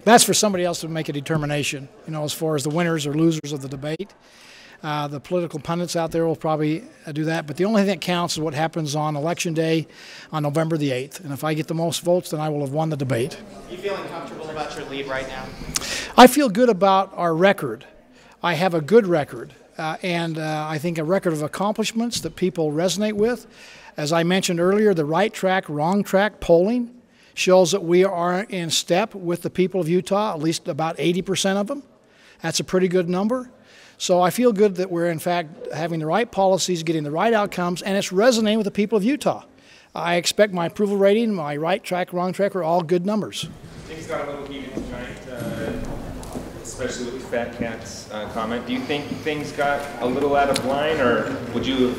That's for somebody else to make a determination, you know, as far as the winners or losers of the debate. The political pundits out there will probably do that, but the only thing that counts is what happens on Election Day on November the 8th. And if I get the most votes, then I will have won the debate. Are you feeling comfortable about your lead right now? I feel good about our record. I have a good record, and I think a record of accomplishments that people resonate with. As I mentioned earlier, the right track, wrong track polling shows that we are in step with the people of Utah, at least about 80% of them. That's a pretty good number. So I feel good that we're, in fact, having the right policies, getting the right outcomes, and it's resonating with the people of Utah. I expect my approval rating, my right track, wrong track are all good numbers. Things got a little heated tonight, especially with the Fat Cat's comment. Do you think things got a little out of line, or would you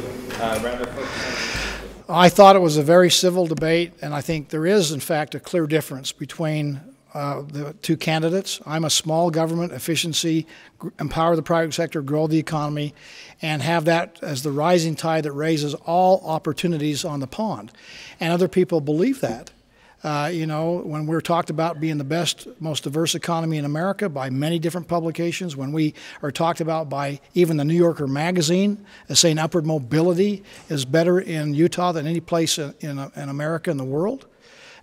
rather focus on? I thought it was a very civil debate, and I think there is, in fact, a clear difference between the two candidates. I'm a small government efficiency, empower the private sector, grow the economy, and have that as the rising tide that raises all opportunities on the pond. And other people believe that. You know, when we're talked about being the best, most diverse economy in America by many different publications, when we are talked about by even the New Yorker magazine as saying upward mobility is better in Utah than any place in America in the world,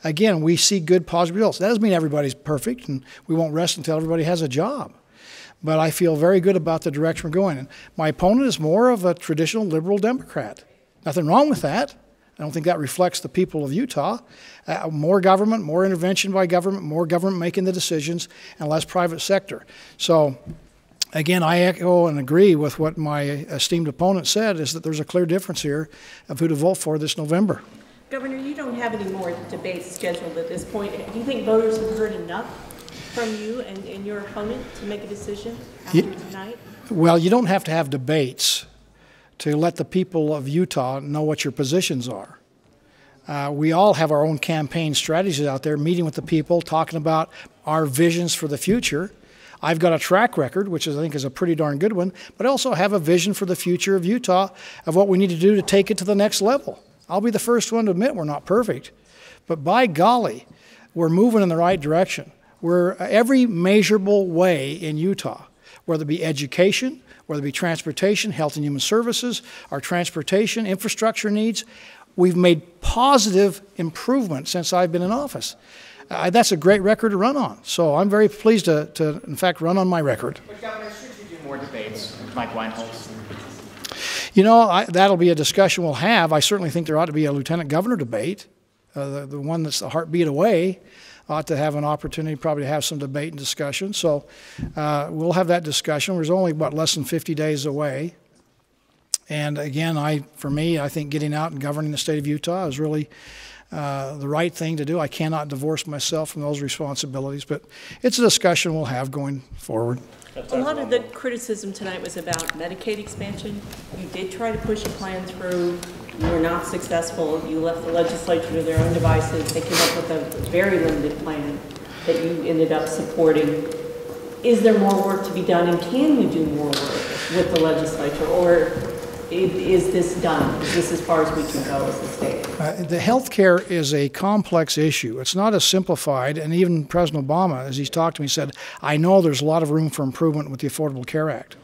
again, we see good positive results. That doesn't mean everybody's perfect, and we won't rest until everybody has a job. But I feel very good about the direction we're going in. My opponent is more of a traditional liberal Democrat. Nothing wrong with that. I don't think that reflects the people of Utah. More government, more intervention by government, more government making the decisions, and less private sector. So, again, I echo and agree with what my esteemed opponent said, is that there's a clear difference here of who to vote for this November. Governor, you don't have any more debates scheduled at this point. Do you think voters have heard enough from you and your opponent to make a decision after tonight? Well, you don't have to have debates to let the people of Utah know what your positions are. We all have our own campaign strategies out there, meeting with the people, talking about our visions for the future. I've got a track record, which I think is a pretty darn good one, but I also have a vision for the future of Utah of what we need to do to take it to the next level. I'll be the first one to admit we're not perfect, but by golly, we're moving in the right direction. We're every measurable way in Utah, whether it be education, whether it be transportation, health and human services, our transportation, infrastructure needs, we've made positive improvement since I've been in office. That's a great record to run on. So I'm very pleased to in fact, run on my record. But Governor, should you do more debates with Mike Weinholz? You know, that'll be a discussion we'll have. I certainly think there ought to be a lieutenant governor debate, the one that's the heartbeat away. Ought to have an opportunity probably to have some debate and discussion. So we'll have that discussion. There's only, what, less than 50 days away. And again, for me, I think getting out and governing the state of Utah is really the right thing to do. I cannot divorce myself from those responsibilities, but it's a discussion we'll have going forward. A lot of the criticism tonight was about Medicaid expansion. You did try to push a plan through. You were not successful. You left the legislature to their own devices. They came up with a very limited plan that you ended up supporting. Is there more work to be done, and can you do more work with the legislature, or is this done? Is this as far as we can go as the state? The health care is a complex issue. It's not as simplified, and even President Obama, as he's talked to me, said, I know there's a lot of room for improvement with the Affordable Care Act.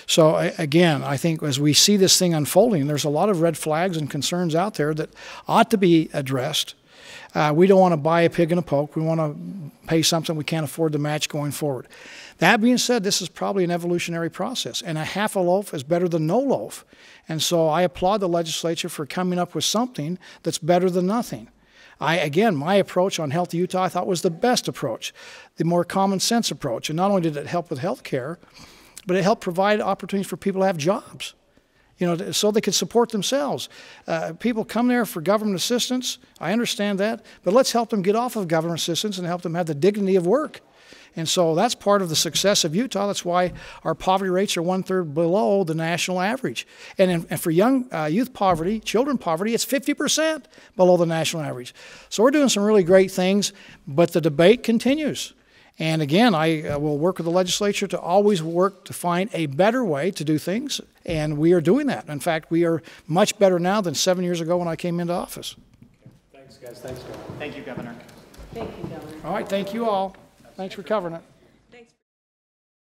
So again, I think as we see this thing unfolding, there's a lot of red flags and concerns out there that ought to be addressed. We don't want to buy a pig in a poke. We want to pay something we can't afford to match going forward. That being said, this is probably an evolutionary process, and a half a loaf is better than no loaf. And so I applaud the legislature for coming up with something that's better than nothing. Again, my approach on Health Utah I thought was the best approach, the more common sense approach. And not only did it help with health care, but it helped provide opportunities for people to have jobs, you know, so they could support themselves. People come there for government assistance. I understand that, but let's help them get off of government assistance and help them have the dignity of work. And so that's part of the success of Utah. That's why our poverty rates are 1/3 below the national average. And for young youth poverty, children poverty, it's 50% below the national average. So we're doing some really great things, but the debate continues. And again, I will work with the legislature to always work to find a better way to do things, and we are doing that. In fact, we are much better now than 7 years ago when I came into office. Thanks, guys. Thanks, Governor. Thank you, Governor. Thank you, Governor. All right, thank you all. Thanks for covering it.